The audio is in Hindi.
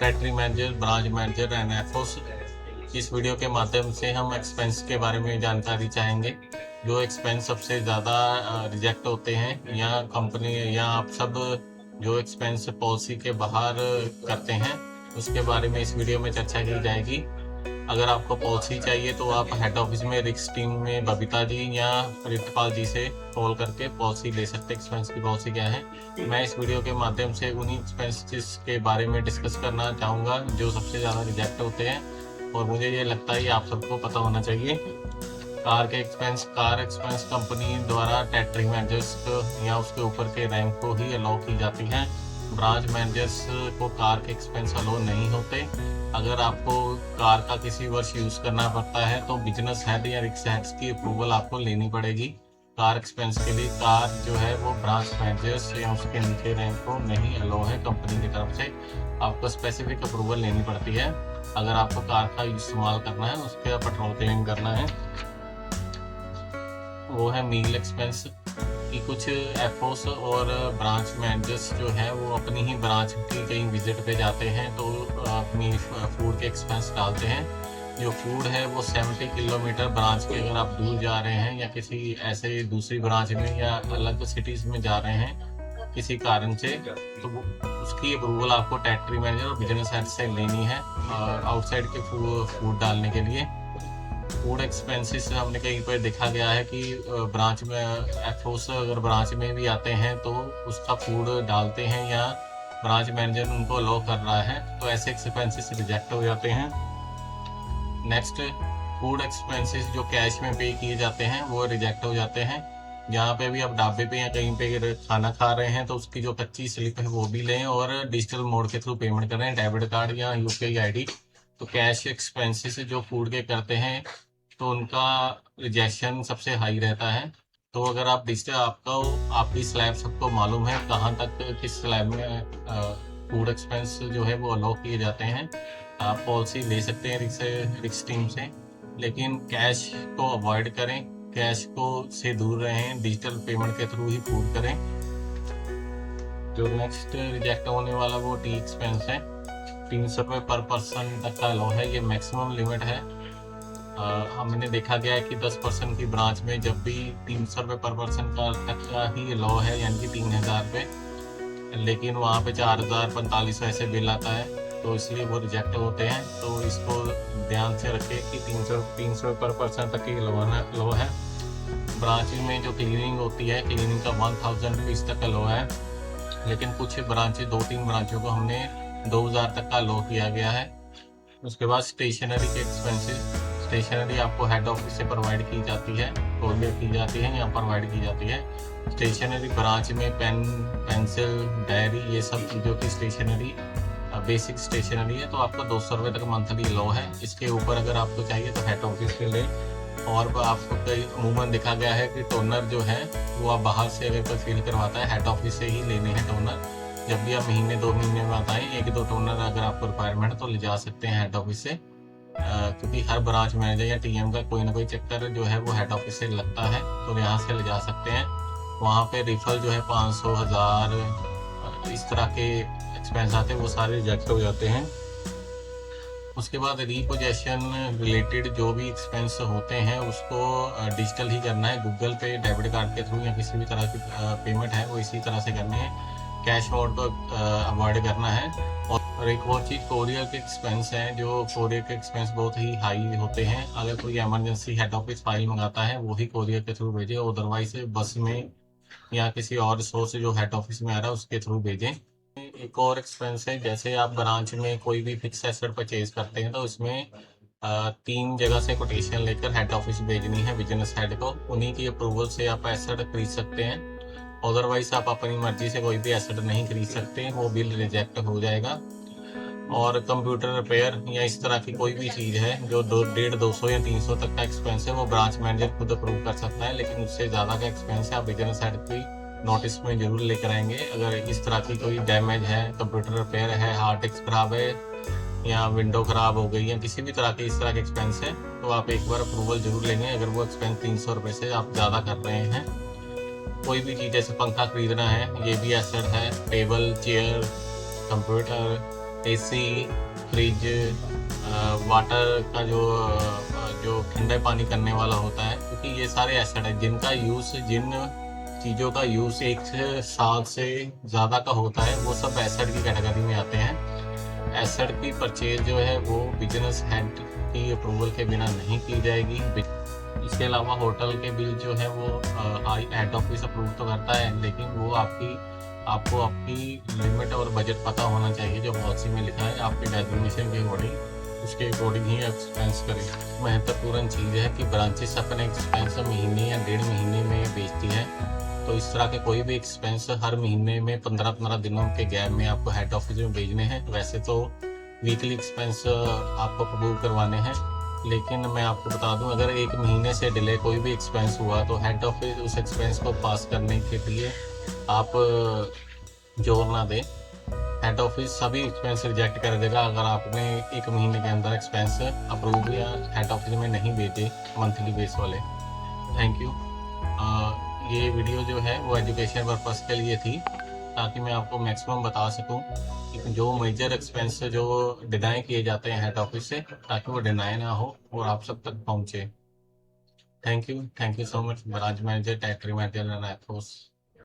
Territory manager, branch manager and FOs. इस वीडियो के माध्यम से हम एक्सपेंस के बारे में जानकारी चाहेंगे। जो एक्सपेंस सबसे ज़्यादा रिजेक्ट होते हैं या कंपनी या आप सब जो एक्सपेंस पॉलिसी के बाहर करते हैं, उसके बारे में इस वीडियो में चर्चा की जाएगी। अगर आपको पॉलिसी चाहिए तो आप हेड ऑफिस में रिस्क टीम में बबीता जी या रितपाल जी से कॉल करके पॉलिसी ले सकते हैं। एक्सपेंस की पॉलिसी क्या है, मैं इस वीडियो के माध्यम से उन्हीं एक्सपेंसेस के बारे में डिस्कस करना चाहूँगा जो सबसे ज़्यादा रिजेक्ट होते हैं और मुझे ये लगता है कि आप सबको पता होना चाहिए। कार एक्सपेंस कंपनी द्वारा टेरिटरी मैनेजर्स या उसके ऊपर के रैंक को ही अलाउ की जाती है। ब्रांच मैनेजर्स को कार के एक्सपेंस अलाउ नहीं होते। अगर आपको कार का किसी वर्ष यूज़ करना पड़ता है तो बिजनेस हेड या रिक्स हेड्स की अप्रूवल आपको लेनी पड़ेगी। कार एक्सपेंस के लिए कार जो है वो ब्रांच मैनेजर्स या उसके नीचे रैंक को नहीं अलाउ है कंपनी की तरफ से। आपको स्पेसिफिक अप्रूवल लेनी पड़ती है अगर आपको कार का इस्तेमाल करना है, उसके पेट्रोल क्लेम करना है। वो है मील एक्सपेंस कि कुछ एफओस और ब्रांच मैनेजर्स जो है वो अपनी ही ब्रांच की कहीं विजिट पे जाते हैं तो अपनी फूड के एक्सपेंस डालते हैं। जो फूड है वो 70 किलोमीटर ब्रांच के अगर आप दूर जा रहे हैं या किसी ऐसे दूसरी ब्रांच में या अलग सिटीज़ में जा रहे हैं किसी कारण से, तो उसकी अप्रूवल आपको टेरिटरी मैनेजर और बिजनेस हेड से लेनी है आउटसाइड के फूड डालने के लिए। फूड एक्सपेंसेस हमने कहीं पर देखा गया है कि ब्रांच में एफओस अगर ब्रांच में भी आते हैं तो उसका फूड डालते हैं या ब्रांच मैनेजर उनको अलाउ कर रहा है तो ऐसे एक्सपेंसेस रिजेक्ट हो जाते हैं। नेक्स्ट, फूड एक्सपेंसेस जो कैश में पे किए जाते हैं वो रिजेक्ट हो जाते हैं। जहाँ पे भी आप ढाबे पे या कहीं पे खाना खा रहे हैं तो उसकी जो कच्ची स्लिप है वो भी लें और डिजिटल मोड के थ्रू पेमेंट करें, डेबिट कार्ड या यूपीआई आईडी। तो कैश एक्सपेंसेस जो फूड के करते हैं तो उनका रिजेक्शन सबसे हाई रहता है। तो अगर आप डिजिटल आपकी स्लैब सबको मालूम है कहाँ तक किस स्लैब में फूड एक्सपेंस जो है वो अलाउ किए जाते हैं, आप पॉलिसी ले सकते हैं रिक्स टीम से। लेकिन कैश को अवॉइड करें, कैश को से दूर रहें, डिजिटल पेमेंट के थ्रू ही फूड करें। जो नेक्स्ट रिजेक्ट होने वाला वो टी एक्सपेंस है। 300 रुपये पर पर्सन तक का अलाउ है, ये मैक्सिमम लिमिट है। हमने देखा गया है कि 10% की ब्रांच में जब भी 300 रुपये पर पर्सन का तक का ही लॉ है यानी कि 3000 रुपये, लेकिन वहाँ पे 4000-4500 ऐसे बिल आता है तो इसलिए वो रिजेक्ट होते हैं। तो इसको ध्यान से रखें कि 300 पर पर्सन तक की लॉ है। ब्रांच में जो क्लीनिंग होती है, क्लीनिंग का 1000 रुपीज़ तक का लॉ है, लेकिन कुछ ब्रांचें 2-3 ब्रांचों को हमने 2000 तक का लॉ किया गया है। उसके बाद स्टेशनरी के एक्सपेंसेस। स्टेशनरी आपको हेड ऑफिस से प्रोवाइड की जाती है, कोरियर की जाती है या प्रोवाइड की जाती है। स्टेशनरी ब्रांच में पेन, पेंसिल, डायरी, ये सब चीज़ों की स्टेशनरी बेसिक स्टेशनरी है तो आपको 200 रुपये तक मंथली लॉ है। इसके ऊपर अगर आपको चाहिए तो हेड ऑफिस से लें। और आपको कई अमूमन देखा गया है कि टोनर जो है वो आप बाहर से अगर कोई फील करवाता है हेड ऑफिस से ही लेने हैं टोनर। जब भी आप महीने 2 महीने में बताएं 1-2 टोनर अगर आपको रिक्वायरमेंट तो ले जा सकते हैं हेड ऑफिस से, क्योंकि हर ब्रांच मैनेजर या टीएम का कोई ना कोई चक्कर जो है वो हेड ऑफिस से लगता है तो यहाँ से ले जा सकते हैं। वहाँ पे रिफल जो है 500, 1000 इस तरह के एक्सपेंस आते हैं, वो सारे रिजेक्ट हो जाते हैं। उसके बाद रीपोजेशन रिलेटेड जो भी एक्सपेंस होते हैं उसको डिजिटल ही करना है, गूगल पे, डेबिट कार्ड के थ्रू या किसी भी तरह की पेमेंट है वो इसी तरह से करनी है। कैश मोड को अवॉइड करना है। और एक और चीज़ कोरियर के एक्सपेंस हैं, जो कोरियर के एक्सपेंस बहुत ही हाई होते हैं। अगर कोई इमरजेंसी हेड ऑफिस फाइल मंगाता है वो ही कोरियर के थ्रू भेजें, अदरवाइज बस में या किसी और सोर्स जो हेड ऑफिस में आ रहा है उसके थ्रू भेजें। एक और एक्सपेंस है, जैसे आप ब्रांच में कोई भी फिक्स एसेट परचेज करते हैं तो इसमें 3 जगह से कोटेशन लेकर हेड ऑफिस भेजनी है बिजनेस हेड को। उन्हीं की अप्रूवल से आप एसेट खरीद सकते हैं, अदरवाइज आप अपनी मर्जी से कोई भी एसेट नहीं खरीद सकते, वो बिल रिजेक्ट हो जाएगा। और कंप्यूटर रिपेयर या इस तरह की कोई भी चीज़ है जो 200 या 300 तक का एक्सपेंस है वो ब्रांच मैनेजर खुद अप्रूव कर सकता है, लेकिन उससे ज़्यादा का एक्सपेंस है आप बिजनेस हेड की नोटिस में जरूर लेकर आएंगे। अगर इस तरह की कोई डैमेज है, कंप्यूटर रिपेयर है, हार्ड डिस्क खराब है या विंडो खराब हो गई या किसी भी तरह के इस तरह के एक्सपेंस है तो आप एक बार अप्रूवल जरूर लेंगे अगर वो एक्सपेंस 300 रुपये से आप ज़्यादा कर रहे हैं। कोई भी चीज़ जैसे पंखा खरीदना है, ये भी एसेट है, table, chair, computer, AC, fridge, water का जो ठंडे पानी करने वाला होता है, क्योंकि ये सारे एसेट हैं जिनका यूज़, जिन चीज़ों का यूज़ 1 साल से ज़्यादा का होता है, वो सब एसेट की कैटेगरी में आते हैं। एसेट की परचेज जो है वो बिजनेस हेड की अप्रूवल के बिना नहीं की जाएगी। इसके अलावा होटल के बिल जो है वो हेड ऑफिस अप्रूव तो करता है, लेकिन वो आपको आपकी लिमिट और बजट पता होना चाहिए। जो पॉलिसी में लिखा है आपके डेजिग्नेशन के अकॉर्डिंग, उसके अकॉर्डिंग ही एक्सपेंस करें। महत्वपूर्ण चीज़ है कि ब्रांचेस अपने एक्सपेंस महीने या 1.5 महीने में बेचती है, तो इस तरह के कोई भी एक्सपेंस हर महीने में 15-15 दिनों के गैप में आपको हेड ऑफिस में भेजने हैं। वैसे तो वीकली एक्सपेंस आपको अप्रूव करवाने हैं, लेकिन मैं आपको बता दूं, अगर 1 महीने से डिले कोई भी एक्सपेंस हुआ तो हेड ऑफिस उस एक्सपेंस को पास करने के लिए आप जोर ना दें। हेड ऑफिस सभी एक्सपेंस रिजेक्ट कर देगा अगर आपने 1 महीने के अंदर एक्सपेंस अप्रूव या हेड ऑफिस में नहीं भेजे मंथली बेस वाले। Thank you. ये वीडियो जो है वो एजुकेशन पर्पस के लिए थी, ताकि मैं आपको मैक्सिमम बता सकूं कि जो मेजर एक्सपेंस जो डिनाई किए जाते हैं हेड ऑफिस से, ताकि वो डिनाई ना हो और आप सब तक पहुंचे। Thank you so much. Branch manager, territory manager and एफओस।